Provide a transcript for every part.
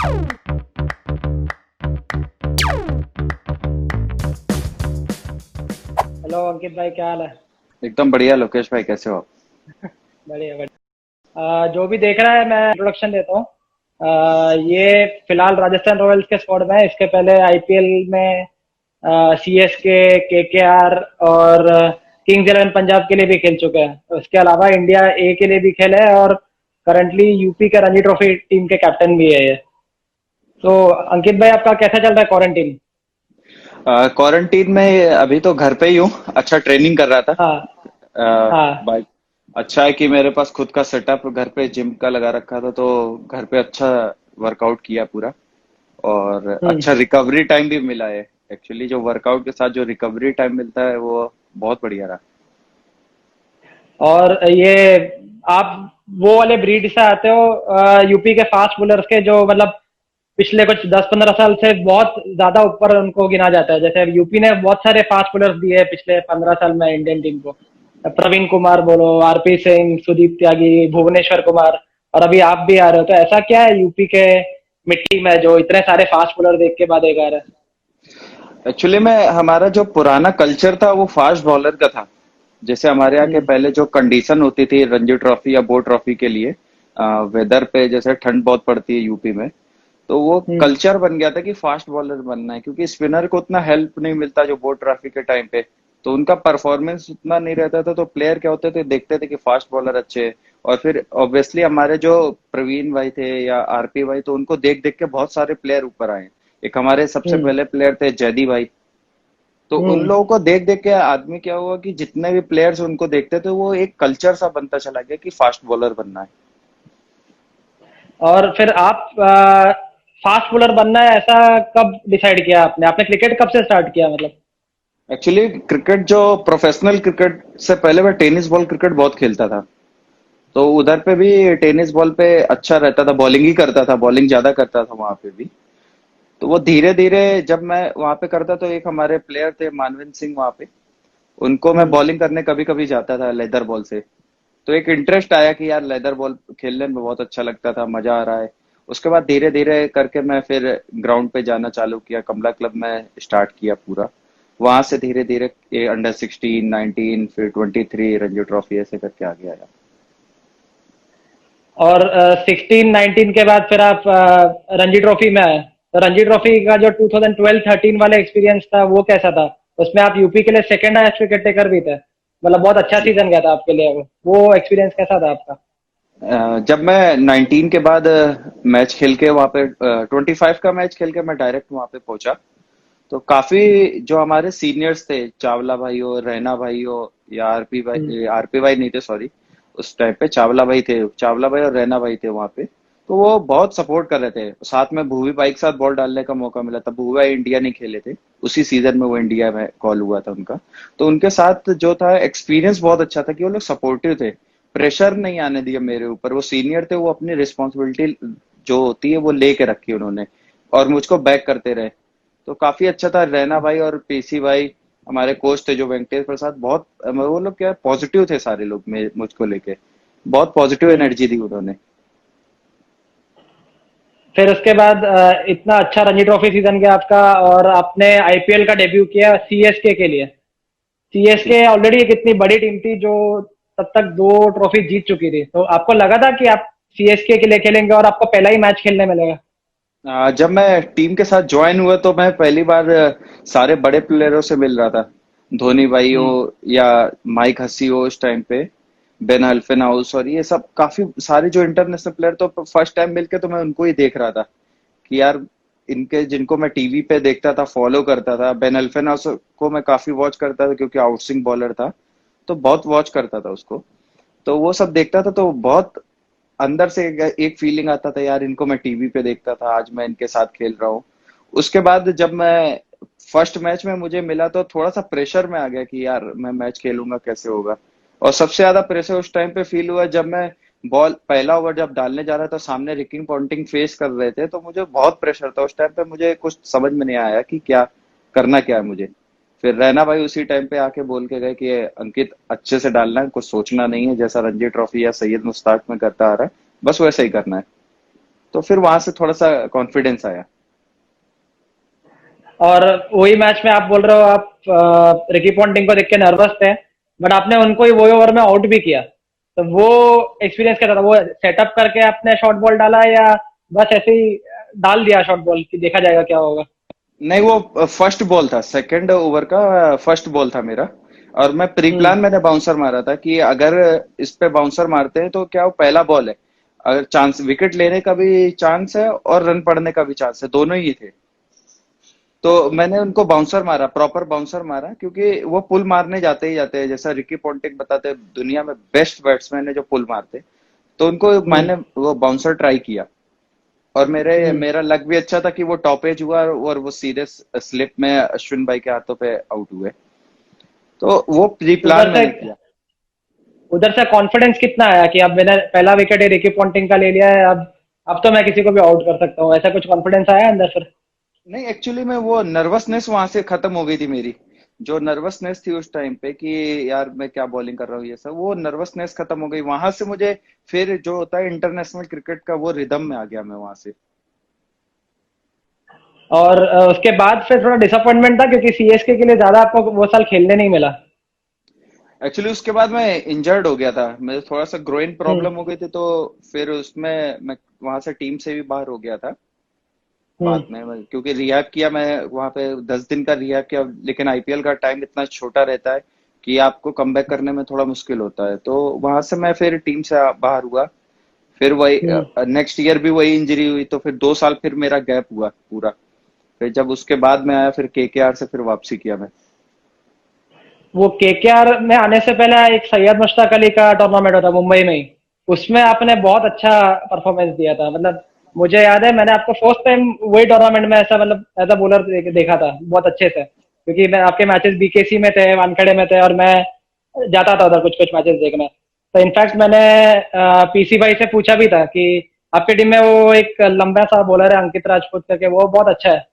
Hello अंकित भाई, क्या हाल है? एकदम बढ़िया लोकेश भाई, कैसे हो आप? बढ़िया बढ़िया। जो भी देख रहा है, मैं इंट्रोडक्शन देता हूँ। ये फिलहाल राजस्थान रॉयल्स के स्क्वाड में है। इसके पहले आईपीएल में सीएसके, केकेआर और किंग्स इलेवन पंजाब के लिए भी खेल चुके हैं। उसके अलावा इंडिया ए के लिए भी खेले हैं और करंटली यूपी के रणजी ट्रॉफी टीम के कैप्टन भी है ये। तो अंकित भाई, आपका कैसा चल रहा है क्वारंटीन? क्वारंटीन में अभी तो घर पे ही हूँ। अच्छा, ट्रेनिंग कर रहा था। हाँ हाँ। बाइक। अच्छा है कि मेरे पास खुद का सेटअप घर पे जिम का लगा रखा था, तो घर पे अच्छा वर्कआउट किया पूरा। और हम्म। अच्छा रिकवरी टाइम भी मिला है। एक्चुअली जो वर्कआउट के साथ जो रिकवरी टाइम मिलता है वो बहुत बढ़िया रहा। और ये आप वो वाले ब्रीड से आते हो, यूपी के फास्ट बॉलर्स के, जो मतलब पिछले कुछ 10-15 साल से बहुत ज्यादा ऊपर उनको गिना जाता है। जैसे अब यूपी ने बहुत सारे फास्ट बॉलर्स दिए हैं पिछले 15 साल में इंडियन टीम को। प्रवीण कुमार बोलो, आरपी सिंह, सुदीप त्यागी, भुवनेश्वर कुमार, और अभी आप भी आ रहे हो। तो ऐसा क्या है यूपी के मिट्टी में जो इतने सारे फास्ट बॉलर देख के बाद एक आ रहा है? एक्चुअली में हमारा जो पुराना कल्चर था वो फास्ट बॉलर का था। जैसे हमारे यहाँ के हम्म पहले जो कंडीशन होती थी रणजी ट्रॉफी या बो ट्रॉफी के लिए, वेदर पे जैसे ठंड बहुत पड़ती है यूपी में, तो वो हम्म कल्चर बन गया था कि फास्ट बॉलर बनना है, क्योंकि स्पिनर को उतना हेल्प नहीं मिलता जो बो ट्रॉफी के टाइम पे। तो उनका परफॉर्मेंस उतना नहीं रहता था, तो प्लेयर क्या होते थे, देखते थे कि फास्ट बॉलर अच्छे हैं। और फिर ऑब्वियसली हमारे जो प्रवीण भाई थे या आरपी भाई, तो उनको देख देख के बहुत सारे प्लेयर ऊपर आए। एक हमारे सबसे हम्म पहले प्लेयर थे जैदी भाई। तो उन हम्म। लोगों को देख देख के आदमी क्या हुआ कि जितने भी प्लेयर्स उनको देखते थे, वो एक कल्चर सा बनता चला गया कि फास्ट बॉलर बनना है। और फिर आप फास्ट बॉलर बनना है, ऐसा कब डिसाइड किया आपने? आपने क्रिकेट कब से स्टार्ट किया मतलब? एक्चुअली क्रिकेट जो प्रोफेशनल क्रिकेट से पहले मैं टेनिस बॉल क्रिकेट बहुत खेलता था। तो उधर पे भी टेनिस बॉल पे अच्छा रहता था, बॉलिंग ही करता था, बॉलिंग ज्यादा करता था वहां पे भी। तो वो धीरे धीरे जब मैं वहां पे करता, तो एक हमारे प्लेयर थे मानविंद सिंह वहां पे, उनको मैं हम्म। बॉलिंग करने कभी कभी जाता था लेदर बॉल से। तो एक इंटरेस्ट आया कि यार लेदर बॉल खेलने में बहुत अच्छा लगता था, मजा आ रहा है। उसके बाद धीरे धीरे करके मैं फिर ग्राउंड पे जाना चालू किया, कमला क्लब में स्टार्ट किया पूरा। वहां से धीरे धीरे ये अंडर 16, 19, फिर 23 रणजी ट्रॉफी ऐसे करके आगे आया। और 16-19 के बाद फिर आप रणजी ट्रॉफी में आए। तो रणजी ट्रॉफी का जो 2012-13 वाला एक्सपीरियंस था वो कैसा था? उसमें आप यूपी के लिए सेकंड हाईएस्ट विकेट टेकर भी थे। मतलब बहुत अच्छा सीजन गया था आपके लिए। वो एक्सपीरियंस कैसा था आपका? जब मैं 19 के बाद मैच खेल के वहां पे 25 का मैच खेल के मैं डायरेक्ट वहां पे पहुंचा, तो काफी जो हमारे सीनियर्स थे, चावला भाई हो, रैना भाई हो, या हम्म आरपी भाई नहीं थे, सॉरी। उस टाइम पे चावला भाई थे, चावला भाई और रैना भाई थे वहां पे। तो वो बहुत सपोर्ट कर रहे थे। साथ में भूवी भाई के साथ बॉल डालने का मौका मिला था। भूवी भाई इंडिया नहीं खेले थे उसी सीजन में, वो इंडिया में कॉल हुआ था उनका। तो उनके साथ जो था एक्सपीरियंस बहुत अच्छा था कि वो लोग सपोर्टिव थे। प्रेशर नहीं आने दिया मेरे ऊपर। वो सीनियर थे, वो अपनी रिस्पॉन्सिबिलिटी जो होती है वो लेके रखी उन्होंने, और मुझको बैक करते रहे। तो काफी अच्छा था। रैना भाई और पीसी भाई हमारे कोच थे जो वेंकटेश प्रसाद, बहुत वो लोग क्या पॉजिटिव थे सारे लोग, मुझको लेके बहुत पॉजिटिव हम्म। एनर्जी दी उन्होंने। फिर उसके बाद इतना अच्छा रणजी ट्रॉफी सीजन गया आपका, और आपने आईपीएल का डेब्यू किया सीएसके के लिए। जी। सीएसके ऑलरेडी एक इतनी बड़ी टीम थी जो तब तक 2 ट्रॉफी जीत चुकी थी। तो आपको लगा था कि आप सीएसके के लिए खेलेंगे और आपको पहला ही मैच खेलने मिलेगा? जब मैं टीम के साथ ज्वाइन हुआ तो मैं पहली बार सारे बड़े प्लेयरों से मिल रहा था। धोनी भाई हो हम्म या माइक हसी हो उस टाइम पे, बेन हल्फेन हाउस, और ये सब काफी सारे जो इंटरनेशनल प्लेयर, तो फर्स्ट टाइम मिलके तो मैं उनको ही देख रहा था कि यार इनके जिनको मैं टीवी पे देखता था, फॉलो करता था। बेन अल्फेन हाउस को मैं काफी वॉच करता था क्योंकि आउटस्विंग बॉलर था, तो बहुत वॉच करता था उसको। तो वो सब देखता था, तो बहुत अंदर से एक फीलिंग आता था, यार इनको मैं टीवी पे देखता था, आज मैं इनके साथ खेल रहा हूँ। उसके बाद जब मैं फर्स्ट मैच में मुझे मिला, तो थोड़ा सा प्रेशर में आ गया कि यार मैं मैच खेलूंगा कैसे होगा। और सबसे ज्यादा प्रेशर उस टाइम पे फील हुआ जब मैं बॉल पहला ओवर जब डालने जा रहा था, सामने रिकिंग पॉन्टिंग फेस कर रहे थे, तो मुझे बहुत प्रेशर था उस टाइम पे। मुझे कुछ समझ में नहीं आया कि क्या करना क्या है मुझे। फिर रैना भाई उसी टाइम पे आके बोल के गए कि अंकित अच्छे से डालना है, कुछ सोचना नहीं है, जैसा रणजी ट्रॉफी या सैयद मुश्ताक में करता आ रहा है बस वैसा ही करना है। तो फिर वहां से थोड़ा सा कॉन्फिडेंस आया। और वही मैच में आप बोल रहे हो आप रिकी पॉन्टिंग को देख के नर्वस थे, बट आपने उनको ही वही ओवर में आउट भी किया। तो वो एक्सपीरियंस कैसा था? वो सेटअप करके आपने शॉर्ट बॉल डाला या बस ऐसे ही डाल दिया शॉर्ट बॉल कि देखा जाएगा क्या होगा? नहीं, वो फर्स्ट बॉल था, सेकंड ओवर का फर्स्ट बॉल था मेरा। और मैं प्री हम्म। प्लान मैंने बाउंसर मारा था कि अगर इस पे बाउंसर मारते हैं तो क्या वो पहला बॉल है, अगर चांस विकेट लेने का भी चांस है और रन पड़ने का भी चांस है, दोनों ही थे। तो मैंने उनको बाउंसर मारा, प्रॉपर बाउंसर मारा, क्योंकि वो पुल मारने जाते ही जाते हैं, जैसा रिकी पॉन्टिंग बताते हैं दुनिया में बेस्ट बैट्समैन है जो पुल मारते। तो उनको हम्म। मैंने वो बाउंसर ट्राई किया, और मेरे हम्म। मेरा लक भी अच्छा था कि वो टॉप एज हुआ और वो सीधे स्लिप में अश्विन भाई के हाथों पे आउट हुए। तो वो प्री प्लान उधर से मैंने किया। उधर से कॉन्फिडेंस कितना आया कि अब मैंने पहला विकेट ही रिकी पॉन्टिंग का ले लिया है, अब तो मैं किसी को भी आउट कर सकता हूँ, ऐसा कुछ कॉन्फिडेंस आया अंदर फिर? नहीं, एक्चुअली मैं वो नर्वसनेस वहां से खत्म हो गई थी मेरी। जो नर्वसनेस थी उस टाइम पे कि यार मैं क्या बॉलिंग कर रहा हूँ, ये सब, वो नर्वसनेस खत्म हो गई वहां से मुझे। फिर जो होता है इंटरनेशनल क्रिकेट का, वो रिदम में आ गया मैं वहां से। और उसके बाद फिर थोड़ा डिसअपॉइंटमेंट था क्योंकि सीएसके के लिए ज्यादा आपको वो साल खेलने नहीं मिला। एक्चुअली उसके बाद मैं इंजर्ड हो गया था, मेरे थोड़ा सा ग्रोइन हम्म। प्रॉब्लम हो गई थी, तो फिर उसमें मैं वहां से टीम से भी बाहर हो गया था हम्म। बाद में। क्योंकि रिहैब किया मैं वहां पे, 10 दिन का रिहैब किया, लेकिन आईपीएल का टाइम इतना छोटा रहता है कि आपको कमबैक करने में थोड़ा मुश्किल होता है, तो वहां से मैं फिर टीम से बाहर हुआ। फिर वही हम्म। नेक्स्ट ईयर भी वही इंजरी हुई, तो फिर 2 साल फिर मेरा गैप हुआ पूरा। फिर जब उसके बाद में आया, फिर केकेआर से फिर वापसी किया मैं। वो केकेआर में आने से पहले एक सैयद मुश्ताक अली का टूर्नामेंट होता मुंबई में ही, उसमें आपने बहुत अच्छा परफॉर्मेंस दिया था। मतलब मुझे याद है मैंने आपको फर्स्ट टाइम वही टूर्नामेंट में ऐसा मतलब एज अ बॉलर देखा था बहुत अच्छे से, क्योंकि मैं आपके मैचेस बीकेसी में थे, वानखेड़े में थे, और मैं जाता था उधर कुछ कुछ मैचेस देखने। तो इनफैक्ट मैंने पीसी भाई से पूछा भी था कि आपकी टीम में वो एक लंबा सा बॉलर है अंकित राजपूत करके, वो बहुत अच्छा है।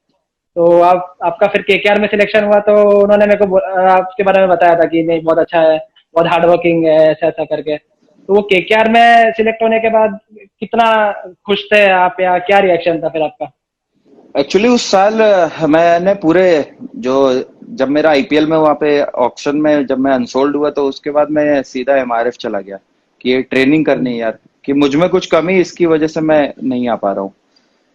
तो आप आपका फिर केकेआर में सिलेक्शन हुआ तो उन्होंने मेरे को आपके बारे में बताया था कि नहीं बहुत अच्छा है, बहुत हार्ड वर्किंग है, ऐसा ऐसा करके। तो वो केकेआर में सिलेक्ट होने के बाद कितना खुश थे आप, या क्या रिएक्शन था फिर आपका? एक्चुअली उस साल मैंने पूरे जो, जब मेरा आईपीएल में वहां पे ऑक्शन में जब मैं अनसोल्ड हुआ, तो उसके बाद मैं सीधा एमआरएफ चला गया कि ये ट्रेनिंग करनी है यार, कि मुझ में कुछ कमी, इसकी वजह से मैं नहीं आ पा रहा हूँ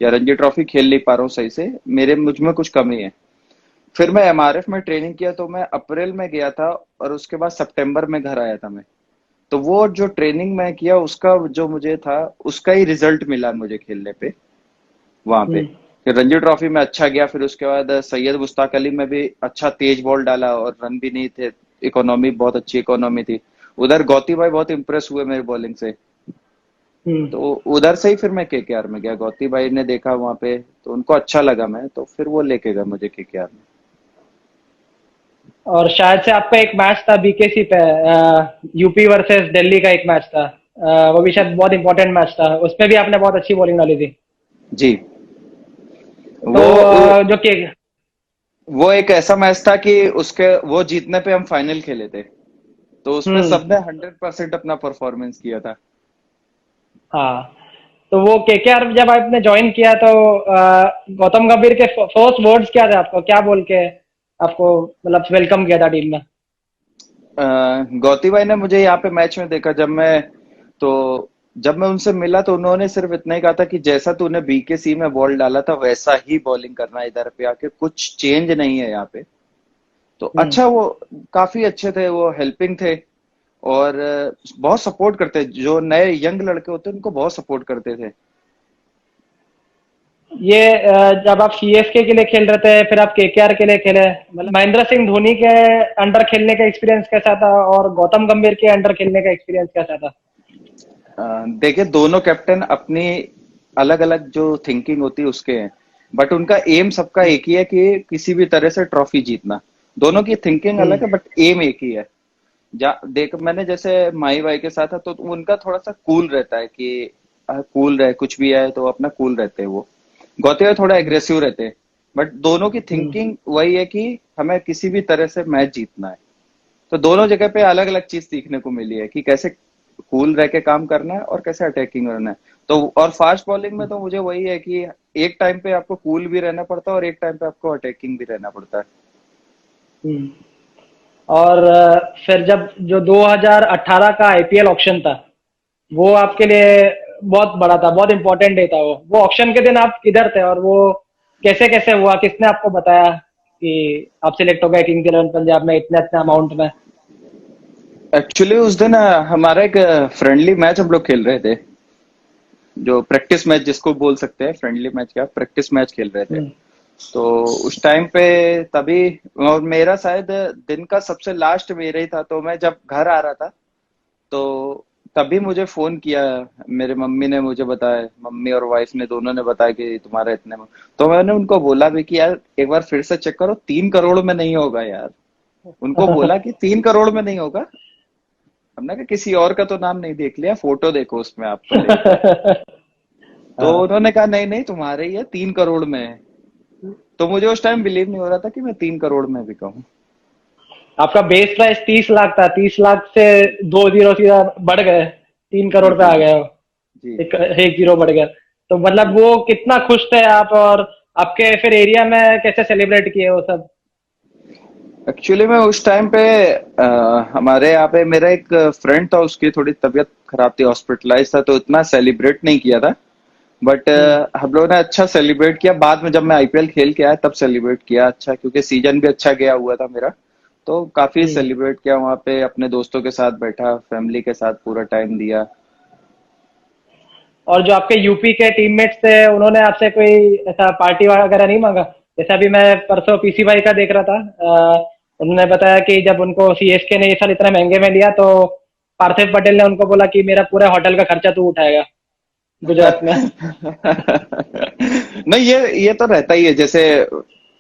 या रणजी ट्रॉफी खेल नहीं पा रहा हूँ सही से, मेरे मुझ में कुछ कमी है। फिर मैं एमआरएफ में ट्रेनिंग किया, तो मैं अप्रैल में गया था और उसके बाद सितंबर में घर आया था मैं। तो वो जो ट्रेनिंग मैं किया उसका जो मुझे था, उसका ही रिजल्ट मिला मुझे खेलने पे वहां पे। हम्म। फिर रणजी ट्रॉफी में अच्छा गया, फिर उसके बाद सैयद मुश्ताक अली में भी अच्छा तेज बॉल डाला और रन भी नहीं थे, इकोनॉमी बहुत अच्छी इकोनॉमी थी। उधर गौती भाई बहुत इंप्रेस हुए मेरी बॉलिंग से, हम्म। तो उधर से ही फिर मैं केकेआर में गया। गौती भाई ने देखा वहां पे तो उनको अच्छा लगा मैं, तो फिर वो लेके गए मुझे केकेआर में। और शायद से आपका एक मैच था बीकेसी पे, यूपी वर्सेस दिल्ली का एक मैच था, वो भी शायद बहुत इंपॉर्टेंट मैच था, उसमें भी आपने बहुत अच्छी बॉलिंग डाली थी। जी। तो वो जो के वो एक ऐसा मैच था कि उसके वो जीतने पे हम फाइनल खेले थे, तो उसमें हम्म। सबने 100% अपना परफॉर्मेंस किया था। हाँ, तो वो केकेआर जब आपने ज्वाइन किया तो गौतम गंभीर के फर्स्ट वर्ड्स क्या थे? आपको क्या बोल के आपको मतलब वेलकम किया था टीम में? गौती भाई ने मुझे यहाँ पे मैच में देखा, तो जब मैं उनसे मिला तो उन्होंने सिर्फ इतना ही कहा था कि जैसा तूने बीकेसी में बॉल डाला था वैसा ही बॉलिंग करना है इधर पे आके, कुछ चेंज नहीं है यहाँ पे। तो हम्म। अच्छा, वो काफी अच्छे थे, वो हेल्पिंग थे, और बहुत सपोर्ट करते, जो नए यंग लड़के होते हैं उनको बहुत सपोर्ट करते थे। ये जब आप सीएसके के लिए खेल रहे थे फिर आप केकेआर के लिए खेले, मतलब महेंद्र सिंह धोनी के अंडर खेलने का एक्सपीरियंस कैसा था और गौतम गंभीर के अंडर खेलने का एक्सपीरियंस कैसा था? देखिए, दोनों कैप्टन अपनी अलग अलग जो थिंकिंग होती है उसके हैं, बट उनका एम सबका हम्म। एक ही है कि किसी भी तरह से ट्रॉफी जीतना। दोनों की थिंकिंग अलग हम्म। है बट एम एक ही है। देख, मैंने जैसे माही भाई के साथ है तो उनका थोड़ा सा कूल रहता है कि कूल रहे, कुछ भी है तो अपना कूल रहते हैं वो। गौते हुए थोड़ा हम्म। एग्रेसिव रहते हैं, बट दोनों की हम्म। थिंकिंग वही है कि हमें किसी भी तरह से मैच जीतना है। तो दोनों जगह पे अलग अलग चीज सीखने को मिली है कि कैसे कूल रह के काम करना है और कैसे अटैकिंग करना है। तो और फास्ट बॉलिंग में तो मुझे वही है कि एक टाइम पे आपको कूल भी रहना पड़ता है और एक टाइम पे आपको अटैकिंग भी रहना पड़ता है। हम्म। और फिर जब जो 2018 का आईपीएल ऑक्शन था, वो आपके लिए बहुत बड़ा था, बहुत इंपॉर्टेंट डे था। वो ऑक्शन के दिन आप किधर थे, और वो कैसे कैसे हुआ, किसने आपको बताया कि आप सिलेक्ट हो गए किंग्स इलेवन पंजाब में इतने इतने अमाउंट में? एक्चुअली उस दिन हमारा एक फ्रेंडली मैच हम लोग खेल रहे थे, जो प्रैक्टिस मैच जिसको बोल सकते हैं, फ्रेंडली मैच क्या, प्रैक्टिस मैच खेल रहे थे। हम्म। तो उस टाइम पे तभी, और मेरा शायद दिन का सबसे लास्ट मेरा ही था, तो मैं जब घर आ रहा था तो तभी मुझे फोन किया। मेरे मम्मी ने मुझे बताया, मम्मी और वाइफ ने दोनों ने बताया कि तुम्हारा इतने में। तो मैंने उनको बोला भी कि यार एक बार फिर से चेक करो, 3 करोड़ में नहीं होगा यार। उनको बोला कि 3 करोड़ में नहीं होगा। हमने कहा किसी और का तो नाम नहीं देख लिया, फोटो देखो उसमें आप पहले एक बार। तो हाँ। उन्होंने कहा नहीं नहीं तुम्हारे ही है, 3 करोड़ में है। तो मुझे उस टाइम बिलीव नहीं हो रहा था कि मैं 3 करोड़ में बिका हूँ। आपका बेस प्राइस 30 लाख था, 30 लाख से 2 जीरो सीधा बढ़ गए, 3 करोड़ जी पे जी आ जी गए हो। जी। एक जीरो बढ़ गया। तो मतलब वो कितना खुश थे आप, और आपके फिर एरिया में कैसे सेलिब्रेट किए वो सब? एक्चुअली मैं उस टाइम पे हमारे यहाँ पे मेरा एक फ्रेंड था, उसकी थोड़ी तबीयत खराब थी, हॉस्पिटलाइज था, तो इतना सेलिब्रेट नहीं किया था। बट हम्म। हम लोगों ने अच्छा सेलिब्रेट किया बाद में, जब मैं आईपीएल खेल के आया तब सेलिब्रेट किया अच्छा, क्योंकि सीजन भी अच्छा गया हुआ था मेरा। तो काफी हम्म। सेलिब्रेट किया वहां पे, अपने दोस्तों के साथ बैठा, फैमिली के साथ पूरा टाइम दिया। और जो आपके यूपी के टीममेट्स थे, उन्होंने आपसे कोई ऐसा पार्टी वगैरह नहीं मांगा? जैसा अभी मैं परसों पीसी भाई का देख रहा था, उन्होंने बताया कि जब उनको सीएसके ने ये साल इतना महंगे में लिया, तो पार्थिव पटेल ने उनको बोला कि मेरा पूरा होटल का खर्चा तू उठाएगा गुजरात में। नहीं, ये तो रहता ही है। जैसे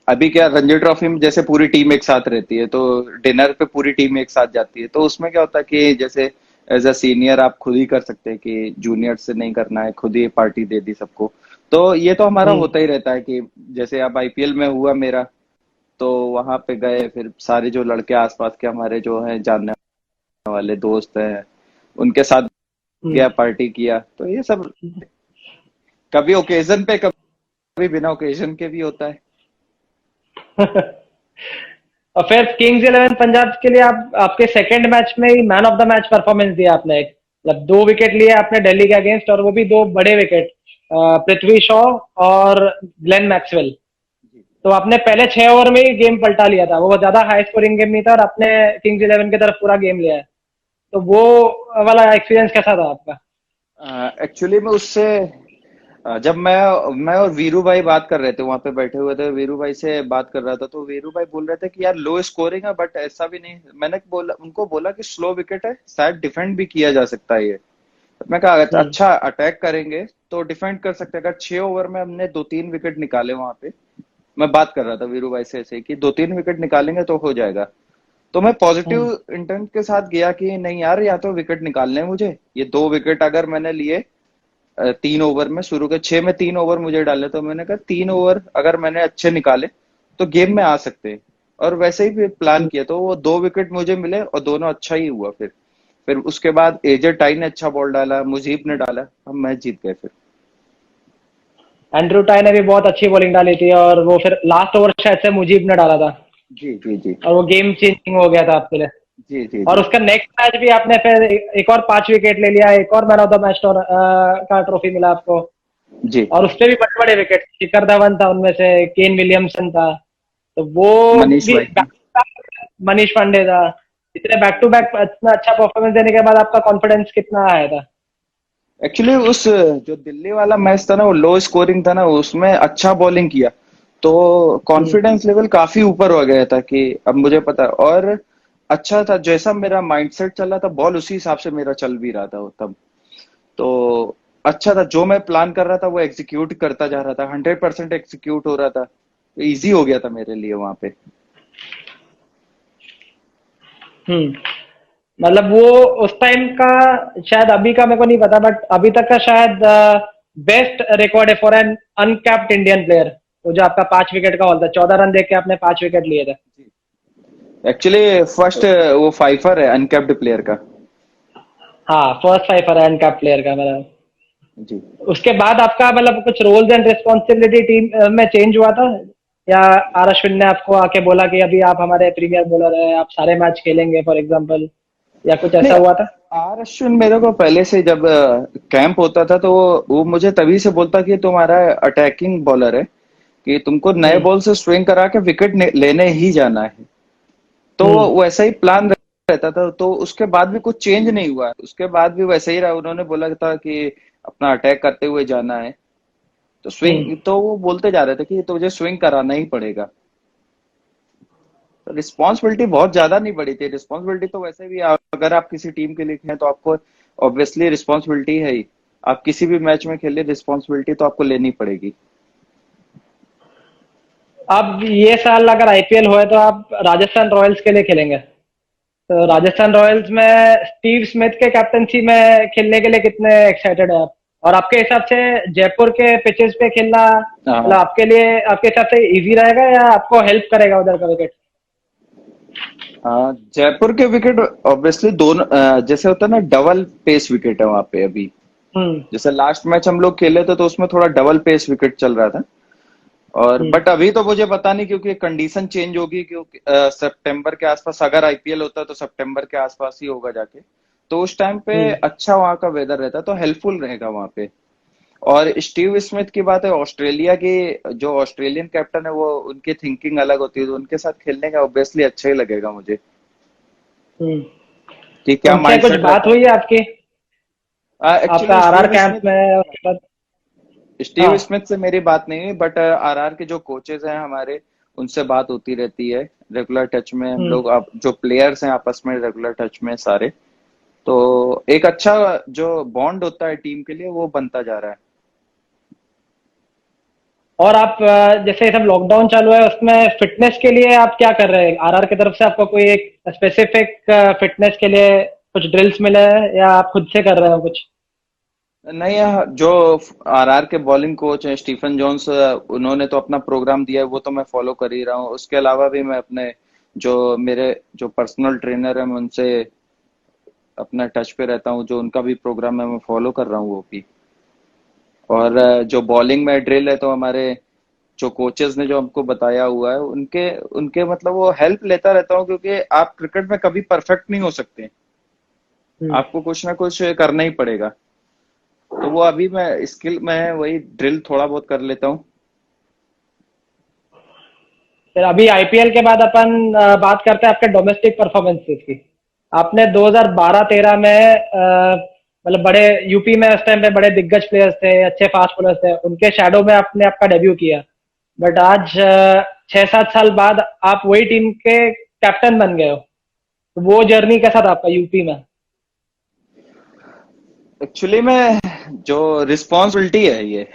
अभी क्या, रणजी ट्रॉफी में जैसे पूरी टीम एक साथ रहती है, तो डिनर पे पूरी टीम एक साथ जाती है, तो उसमें क्या होता है कि जैसे एज अ सीनियर आप खुद ही कर सकते हैं कि जूनियर से नहीं करना है, खुद ही पार्टी दे दी सबको। तो ये तो हमारा हम्म। होता ही रहता है कि जैसे अब आईपीएल में हुआ मेरा, तो वहां पे गए, फिर सारे जो लड़के आसपास के हमारे जो हैं जानने वाले दोस्त हैं, उनके साथ हम्म। गया, पार्टी किया। तो ये सब कभी ओकेजन पे, कभी बिना ओकेजन के भी होता है। और फिर किंग्स इलेवन पंजाब के लिए आप आपके सेकंड मैच में ही man of the match performance दिया आपने। एक मतलब 2 विकेट लिए आपने दिल्ली के अगेंस्ट, और वो भी 2 बड़े विकेट, पृथ्वी शॉ और ग्लेन मैक्सवेल। तो आपने पहले 6 ओवर में ही गेम पलटा लिया था। वो ज्यादा हाई स्कोरिंग गेम नहीं था, और आपने किंग्स इलेवन की तरफ पूरा गेम लिया है। तो वो वाला एक्सपीरियंस कैसा था आपका? एक्चुअली मैं उससे जब मैं और वीरू भाई बात कर रहे थे, वहां पे बैठे हुए थे, वीरू भाई से बात कर रहा था, तो वीरू भाई बोल रहे थे कि यार लो स्कोरिंग है बट ऐसा भी नहीं। मैंने बोला, उनको बोला कि स्लो विकेट है, शायद डिफेंड भी किया जा सकता है ये। तो मैं कहा हम्म। अच्छा अटैक करेंगे तो डिफेंड कर सकते हैं। अगर 6 ओवर में हमने 2-3 विकेट निकाले वहां पे, मैं बात कर रहा था वीरू भाई से ऐसे कि 2-3 विकेट निकालेंगे तो हो जाएगा। तो मैं पॉजिटिव हम्म। इंटेंट के साथ गया कि नहीं यार, या तो विकेट निकालने हैं मुझे, ये 2 विकेट अगर मैंने लिए 3 ओवर में, शुरू के 6 में 3 ओवर मुझे डाले, तो मैंने कहा 3 ओवर अगर मैंने अच्छे निकाले तो गेम में आ सकते हैं। और वैसे ही फिर प्लान किया, तो वो 2 विकेट मुझे मिले और दोनों अच्छा ही हुआ। फिर उसके बाद एजे टाई ने अच्छा बॉल डाला, मुजीब ने डाला, हम मैच जीत गए फिर। एंड्रू टाई ने भी बहुत अच्छी बॉलिंग डाली थी, और वो फिर लास्ट ओवर शायद से मुजीब ने डाला था, जी जी जी और वो गेम चेंजिंग हो गया था आपके लिए। जी जी और जी उसका नेक्स्ट मैच भी आपने फिर एक और 5 विकेट ले लिया, एक और मैन ऑफ द मैच का ट्रॉफी मिला आपको। जी। और उसपे भी बड़े बड़े विकेट, शिखर धवन था उनमें से, केन विलियमसन था। तो वो मनीष भी भाई। मनीष पांडे था। इतने बैक टू बैक इतना अच्छा परफॉर्मेंस देने के बाद आपका कॉन्फिडेंस कितना आया था? एक्चुअली उस जो दिल्ली वाला मैच था ना, वो लो स्कोरिंग था ना, उसमें अच्छा बॉलिंग किया, तो हम्म। कॉन्फिडेंस लेवल काफी ऊपर हो गया था कि अब मुझे पता है। और अच्छा था जैसा मेरा माइंडसेट चल रहा था, बॉल उसी हिसाब से मेरा चल भी रहा था वो तब। तो अच्छा था, जो मैं प्लान कर रहा था वो एग्जीक्यूट करता जा रहा था, 100% एग्जीक्यूट हो रहा था, तो इजी हो गया था मेरे लिए वहां पे। हम्म। मतलब वो उस टाइम का, शायद अभी का मेरे को नहीं पता, बट अभी तक का शायद बेस्ट रिकॉर्ड है for an uncapped Indian player. वो जो आपका 5 विकेट का हॉल था, 14 रन देके आपने 5 विकेट लिए थे। एक्चुअली फर्स्ट वो फाइफर है अनकैप्ड प्लेयर का। हाँ, फर्स्ट फाइवर है अनकैप्ड प्लेयर का मेरा। जी। उसके बाद आपका मतलब कुछ रोल्स एंड रिस्पॉन्सिबिलिटी टीम में चेंज हुआ था, या आर अश्विन ने आपको आके बोला कि अभी आप हमारे प्रीमियर बॉलर हैं, आप सारे मैच खेलेंगे फॉर एग्जांपल, या कुछ नहीं, ऐसा हुआ था? आर अश्विन मेरे को पहले से जब कैंप होता था तो वो मुझे तभी से बोलता कि तुम्हारा अटैकिंग बॉलर है, कि तुमको नए हम्म। बॉल से स्विंग करा के विकेट लेने ही जाना है। तो हम्म। वैसा ही प्लान रहता था, तो उसके बाद भी कुछ चेंज नहीं हुआ, उसके बाद भी वैसे ही रहा। उन्होंने बोला था कि अपना अटैक करते हुए जाना है, तो हम्म। स्विंग तो वो बोलते जा रहे थे कि तुझे स्विंग कराना ही पड़ेगा। तो रिस्पॉन्सिबिलिटी बहुत ज्यादा नहीं बढ़ी थी। रिस्पॉन्सिबिलिटी तो वैसे भी अगर आप किसी टीम के लिए खेलें तो आपको ऑब्वियसली रिस्पॉन्सिबिलिटी है ही। आप किसी भी मैच में खेले, रिस्पॉन्सिबिलिटी तो आपको लेनी पड़ेगी। अब ये साल अगर आईपीएल हुए तो आप राजस्थान रॉयल्स के लिए खेलेंगे, तो राजस्थान रॉयल्स में स्टीव स्मिथ के कैप्टनसी में खेलने के लिए कितने एक्साइटेड है आप? और आपके हिसाब से जयपुर के पिचेस पे खेलना मतलब हाँ, आपके लिए, आपके हिसाब से इजी रहेगा या आपको हेल्प करेगा उधर का विकेट? जयपुर के विकेट ऑब्वियसली दोनों जैसे होता है ना, डबल पेस विकेट है वहां पे अभी। हम्म। जैसे लास्ट मैच हम लोग खेले थे तो उसमें थोड़ा डबल पेस विकेट चल रहा था। और हम्म। बट अभी तो मुझे पता नहीं, क्योंकि कंडीशन चेंज होगी, क्योंकि सितंबर के आसपास अगर आईपीएल होता है तो सितंबर के आसपास ही होगा जाके। तो उस टाइम पे हम्म। अच्छा वहां का वेदर रहता है तो हेल्पफुल रहेगा वहां पे। और स्टीव स्मिथ की बात है, ऑस्ट्रेलिया की जो ऑस्ट्रेलियन कैप्टन है वो, उनकी थिंकिंग अलग होती है, तो उनके साथ खेलने का ऑब्वियसली अच्छा ही लगेगा मुझे, हम्म। कि क्या उनसे कुछ माइंडसेट बात रहता हुई है आपकी, है। आपका एक्चुअली आरआर कैंप में उसके बाद? स्टीव हाँ। स्मिथ से मेरी बात नहीं हुई, बट आरआर के जो कोचेज हैं हमारे, उनसे बात होती रहती है। रेगुलर टच में हम हम्म। लोग, आप जो प्लेयर्स हैं आपस में रेगुलर टच में सारे। तो एक अच्छा जो बॉन्ड होता है टीम के लिए वो बनता जा रहा है। और आप जैसे सब लॉकडाउन चालू है उसमें फिटनेस के लिए आप क्या कर रहे हैं? आरआर की तरफ से आपको कोई एक स्पेसिफिक फिटनेस के लिए कुछ ड्रिल्स मिले हैं या आप खुद से कर रहे हो कुछ? नहीं, जो आरआर के बॉलिंग कोच हैं स्टीफन जोन्स, उन्होंने तो अपना प्रोग्राम दिया है, वो तो मैं फॉलो कर ही रहा हूँ। उसके अलावा भी मैं अपने जो मेरे जो पर्सनल ट्रेनर है मैं उनसे अपना टच पे रहता हूँ, जो उनका भी प्रोग्राम है मैं फॉलो कर रहा हूँ वो भी। और जो बॉलिंग में ड्रिल है तो हमारे जो कोचेस ने जो हमको बताया हुआ है, उनके उनके मतलब वो हेल्प लेता रहता हूँ, क्योंकि आप क्रिकेट में कभी परफेक्ट नहीं हो सकते। हम्म। आपको कुछ ना कुछ करना ही पड़ेगा। तो वो अभी मैं स्किल में वही ड्रिल थोड़ा बहुत कर लेता हूँ। फिर अभी आईपीएल के बाद अपन बात करते हैं आपके डोमेस्टिक परफॉर्मेंसेस की। आपने 2012-13 में मतलब बड़े यूपी में उस टाइम पे बड़े दिग्गज प्लेयर्स थे, अच्छे फास्ट बॉलर्स थे, उनके शैडो में आपने आपका डेब्यू किया। बट आज 6-7 साल बाद आप वही टीम के कैप्टन बन गए हो, तो वो जर्नी कैसा था आपका यूपी में? एक्चुअली में जो रिस्पॉन्सिबिलिटी है ये,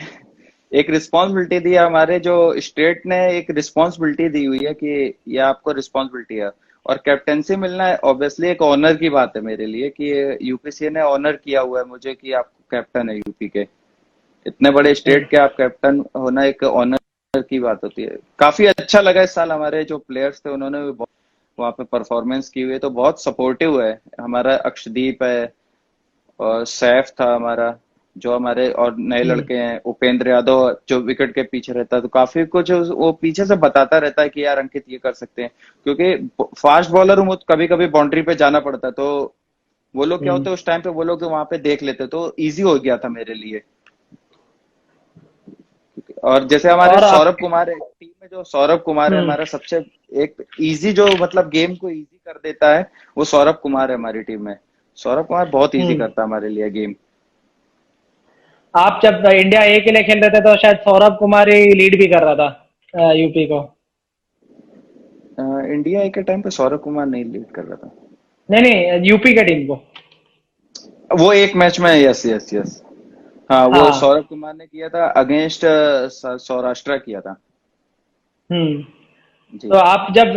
एक रिस्पॉन्सिबिलिटी दी है हमारे जो स्टेट ने, एक रिस्पॉन्सिबिलिटी दी हुई है कि ये आपको रिस्पॉन्सिबिलिटी है। और कैप्टेंसी मिलना है ऑब्वियसली एक ऑनर की बात है मेरे लिए, कि यूपीसीए ने ऑनर किया हुआ है मुझे कि आप कैप्टन है यूपी के। इतने बड़े हम्म। स्टेट के आप कैप्टन होना एक ऑनर की बात होती है। काफी अच्छा लगा इस साल, हमारे जो प्लेयर्स थे उन्होंने भी बहुत वहाँ पे परफॉर्मेंस की हुई है, तो बहुत सपोर्टिव है। हमारा अक्षदीप है, और सैफ था हमारा, जो हमारे और नए हम्म। लड़के हैं, उपेंद्र यादव जो विकेट के पीछे रहता है, तो काफी कुछ वो पीछे से बताता रहता है कि यार अंकित ये कर सकते हैं। क्योंकि फास्ट बॉलर हूँ, कभी कभी बाउंड्री पे जाना पड़ता है, तो वो लोग क्या हम्म। होते हैं उस टाइम पे, वो लोग वहां पे देख लेते, तो इजी हो गया था मेरे लिए। और जैसे हमारे और आप? सौरभ कुमार है टीम में, जो सौरभ कुमार है हम्म। हमारा सबसे एक इजी, जो मतलब गेम को इजी कर देता है, वो सौरभ कुमार है हमारी टीम में। सौरभ कुमार बहुत इजी हम्म। करता है हमारे लिए गेम। आप जब इंडिया ए के लिए खेल रहे थे तो शायद सौरभ कुमार ही लीड भी कर रहा था यूपी को। इंडिया के टाइम पे सौरभ कुमार नहीं लीड कर रहा था। नहीं नहीं, यूपी के टीम को। वो एक मैच में, यस यस यस, हाँ वो हाँ। सौरभ कुमार ने किया था अगेंस्ट सौराष्ट्र किया था। हम्म। जी। तो आप जब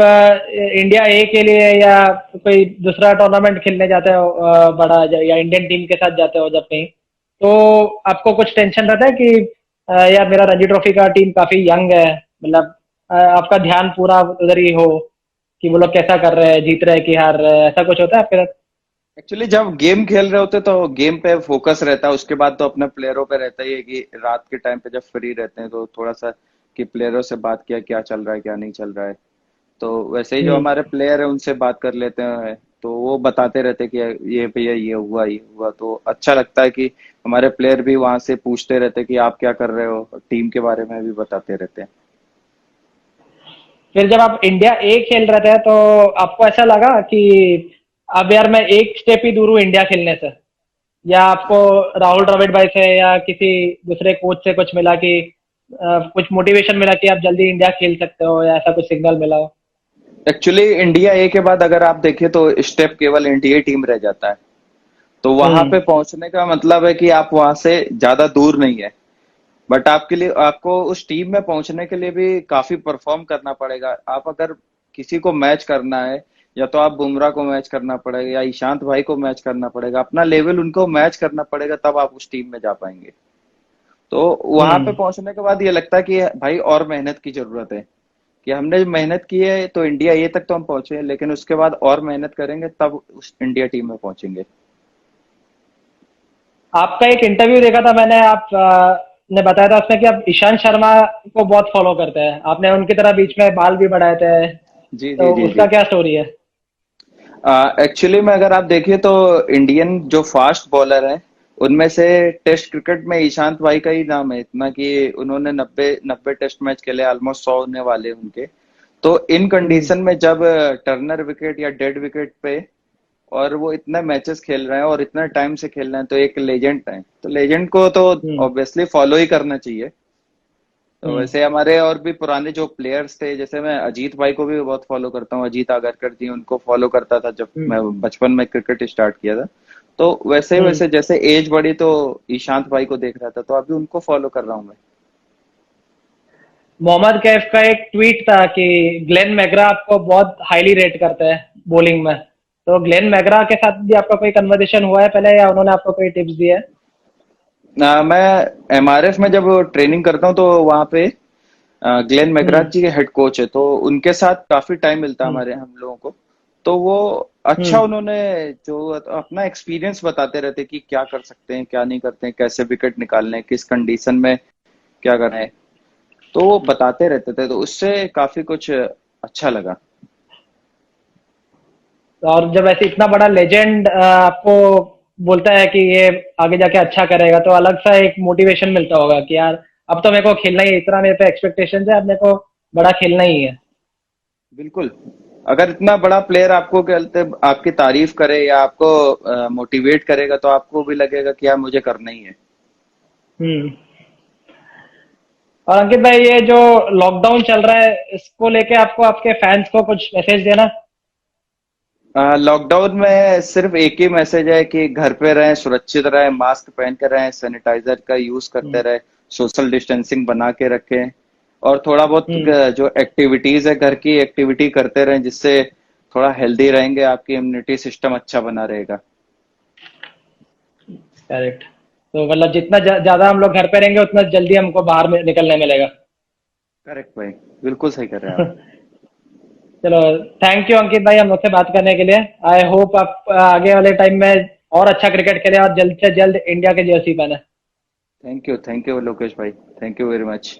इंडिया ए के लिए या कोई दूसरा टूर्नामेंट खेलने जाते हो बड़ा, या इंडियन टीम के साथ जाते हो जब कहीं, तो आपको कुछ टेंशन रहता है कि यार मेरा रणजी ट्रॉफी का टीम काफी यंग है, मतलब आपका ध्यान पूरा उधर ही हो कि वो लोग कैसा कर रहे हैं, जीत रहे हैं कि हार रहे हैं, ऐसा कुछ होता है आपके साथ? एक्चुअली जब गेम खेल रहे होते तो गेम पे फोकस रहता है, उसके बाद तो अपने प्लेयरों पे रहता ही है कि रात के टाइम पे जब फ्री रहते हैं तो थोड़ा सा कि प्लेयरों से बात किया, क्या चल रहा है क्या नहीं चल रहा है। तो वैसे ही जो हम्म। हमारे प्लेयर है उनसे बात कर लेते हैं, तो वो बताते रहते हैं कि ये भैया ये हुआ, तो अच्छा लगता है कि हमारे प्लेयर भी वहां से पूछते रहते हैं कि आप क्या कर रहे हो, टीम के बारे में भी बताते रहते हैं। फिर जब आप इंडिया ए खेल रहे थे तो आपको ऐसा लगा कि अब यार मैं एक स्टेप ही दूर हूँ इंडिया खेलने से, या आपको राहुल द्रविड़ भाई से या किसी दूसरे कोच से कुछ मिला कि कुछ मोटिवेशन मिला कि आप जल्दी इंडिया खेल सकते हो, या ऐसा कुछ सिग्नल मिला हो? एक्चुअली इंडिया ए के बाद अगर आप देखें तो स्टेप केवल इंडिया टीम रह जाता है। तो वहां हम्म। पे पहुंचने का मतलब है कि आप वहां से ज्यादा दूर नहीं है, बट आपके लिए आपको उस टीम में पहुंचने के लिए भी काफी परफॉर्म करना पड़ेगा। आप अगर किसी को मैच करना है, या तो आप बुमराह को मैच करना पड़ेगा या ईशांत भाई को मैच करना पड़ेगा, अपना लेवल उनको मैच करना पड़ेगा, तब आप उस टीम में जा पाएंगे। तो वहां पे हम्म। पहुंचने के बाद ये लगता है कि भाई और मेहनत की जरूरत है, कि हमने मेहनत की है तो इंडिया ये तक तो हम पहुंचे, लेकिन उसके बाद और मेहनत करेंगे तब उस इंडिया टीम में पहुंचेंगे। आपका एक इंटरव्यू देखा था मैंने, आप ने बताया था उसमें कि आप ईशांत शर्मा को बहुत फॉलो करते हैं, आपने उनकी तरह बीच में बाल भी बढ़ाए थे, जी तो जी जी उसका जी। क्या स्टोरी है? एक्चुअली में अगर आप देखिए तो इंडियन जो फास्ट बॉलर हैं उनमें से टेस्ट क्रिकेट में ईशांत भाई का ही नाम है इतना कि उन्होंने 90 टेस्ट मैच खेले, ऑलमोस्ट 100 होने वाले हैं उनके। तो इन हम्म। कंडीशन में जब टर्नर विकेट या डेड विकेट पे और वो इतने मैचेस खेल रहे हैं और इतना टाइम से खेल रहे हैं, तो एक लेजेंड है, तो लेजेंड को तो हम्म। ऑब्वियसली फॉलो ही करना चाहिए। तो हम्म। वैसे हमारे और भी पुराने जो प्लेयर्स थे, जैसे मैं अजीत भाई को भी बहुत फॉलो करता हूँ, अजीत आगरकर जी, उनको फॉलो करता था जब हम्म। मैं बचपन में क्रिकेट स्टार्ट किया था। तो वैसे हम्म। वैसे जैसे एज बढ़ी तो ईशांत भाई को देख रहा था, तो अभी उनको फॉलो कर रहा हूँ मैं। मोहम्मद कैफ का एक ट्वीट था कि ग्लेन मैकग्रा आपको बहुत हाईली रेट करते हैं बॉलिंग में, तो ग्लेन मैकग्रा के साथ भी आपका कोई कन्वर्सेशन हुआ है पहले, या उन्होंने आपको कोई टिप्स दिए हैं? मैं एमआरएफ में जब ट्रेनिंग करता हूँ तो वहाँ पे ग्लेन मैकग्राथ हम्म। जी के हेड कोच है, तो उनके साथ काफी टाइम मिलता है हम्म। हमारे हम लोगों को। तो वो अच्छा, हम्म। उन्होंने जो अपना एक्सपीरियंस बताते रहते कि क्या कर सकते हैं क्या नहीं करते हैं, कैसे विकेट निकालने हैं, किस कंडीशन में क्या करना है, तो वो बताते रहते थे, तो उससे काफी कुछ अच्छा लगा। और जब ऐसे इतना बड़ा लेजेंड आपको बोलता है कि ये आगे जाके अच्छा करेगा, तो अलग सा एक मोटिवेशन मिलता होगा कि यार अब तो मेरे को खेलना ही है, इतना मेरे पे एक्सपेक्टेशन है, अब मेरे को बड़ा खेलना ही है। बिल्कुल। अगर इतना बड़ा प्लेयर आपको कहते आपकी तारीफ करे या आपको मोटिवेट करेगा, तो आपको भी लगेगा कि यार मुझे करना ही है। हम्म। और अंकित भाई, ये जो लॉकडाउन चल रहा है इसको लेके आपको आपके फैंस को कुछ मैसेज देना? लॉकडाउन में सिर्फ एक ही मैसेज है कि घर पे रहें, सुरक्षित रहें, मास्क पहन कर रहें, सैनिटाइजर का यूज करते हम्म। रहें, सोशल डिस्टेंसिंग बना के रखें, और थोड़ा बहुत हम्म। जो एक्टिविटीज है घर की एक्टिविटी करते रहें, जिससे थोड़ा हेल्दी रहेंगे, आपकी इम्यूनिटी सिस्टम अच्छा बना रहेगा। करेक्ट। तो मतलब जितना ज्यादा हम लोग घर पे रहेंगे उतना जल्दी हमको बाहर में निकलने मिलेगा। करेक्ट भाई, बिल्कुल सही कर रहे हैं आप। चलो, थैंक यू अंकित भाई हम लोग से बात करने के लिए। आई होप आप आगे वाले टाइम में और अच्छा क्रिकेट खेले और जल्द से जल्द इंडिया के जर्सी पहने। थैंक यू लोकेश भाई, थैंक यू वेरी मच।